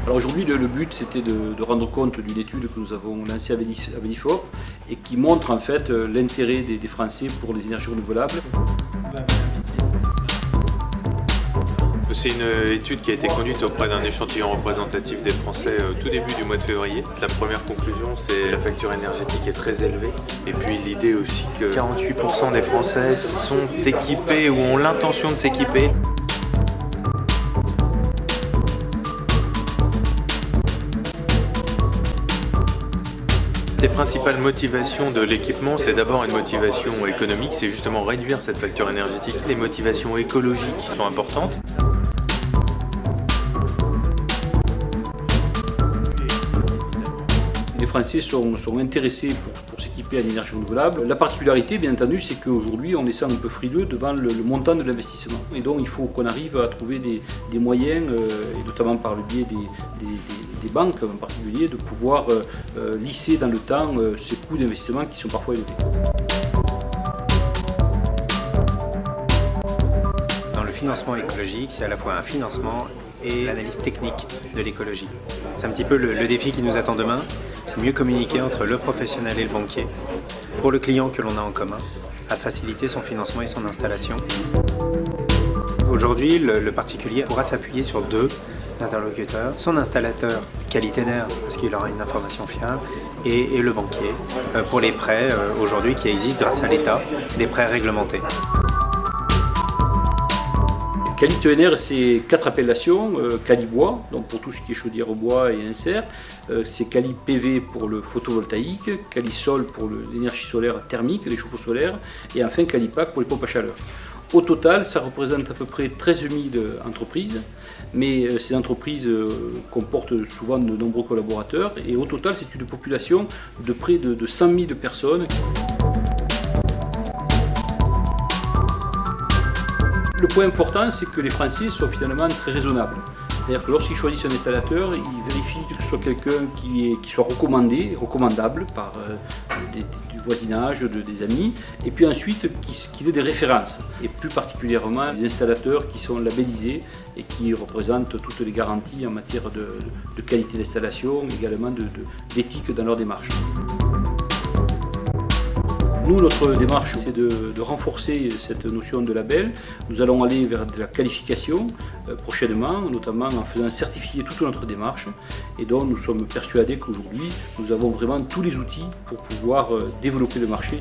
Alors aujourd'hui, le but, c'était de rendre compte d'une étude que nous avons lancée avec l'IFOP et qui montre en fait l'intérêt des Français pour les énergies renouvelables. C'est une étude qui a été conduite auprès d'un échantillon représentatif des Français au tout début du mois de février. La première conclusion, c'est que la facture énergétique est très élevée. Et puis l'idée aussi que 48% des Français sont équipés ou ont l'intention de s'équiper. Les principales motivations de l'équipement, c'est d'abord une motivation économique, c'est justement réduire cette facture énergétique. Les motivations écologiques sont importantes. Les Français sont intéressés pour s'équiper à l'énergie renouvelable. La particularité, bien entendu, c'est qu'aujourd'hui, on est un peu frileux devant le montant de l'investissement. Et donc, il faut qu'on arrive à trouver des moyens, et notamment par le biais des banques en particulier, de pouvoir lisser dans le temps ces coûts d'investissement qui sont parfois élevés. Dans le financement écologique, c'est à la fois un financement et l'analyse technique de l'écologie. C'est un petit peu le défi qui nous attend demain, c'est mieux communiquer entre le professionnel et le banquier pour le client que l'on a en commun, à faciliter son financement et son installation. Aujourd'hui, le particulier pourra s'appuyer sur deux interlocuteurs, son installateur qualiténaire, parce qu'il aura une information fiable, et le banquier pour les prêts aujourd'hui qui existent grâce à l'État, des prêts réglementés. Quali-TENR, c'est 4 appellations. Quali-bois, donc pour tout ce qui est chaudière au bois et insert. C'est Quali-PV pour le photovoltaïque. Quali-Sol pour l'énergie solaire thermique, les chauffe-eau solaires. Et enfin Quali-Pack pour les pompes à chaleur. Au total, ça représente à peu près 13 000 entreprises, mais ces entreprises comportent souvent de nombreux collaborateurs. Et au total, c'est une population de près de 100 000 personnes. Le point important, c'est que les Français sont finalement très raisonnables. C'est-à-dire que lorsqu'ils choisissent un installateur, ils vérifient que ce soit quelqu'un qui soit recommandable par du voisinage, des amis, et puis ensuite qu'il ait des références. Et plus particulièrement des installateurs qui sont labellisés et qui représentent toutes les garanties en matière de qualité d'installation, également d'éthique dans leur démarche. Nous, notre démarche, c'est de renforcer cette notion de label. Nous allons aller vers de la qualification prochainement, notamment en faisant certifier toute notre démarche. Et donc, nous sommes persuadés qu'aujourd'hui, nous avons vraiment tous les outils pour pouvoir développer le marché.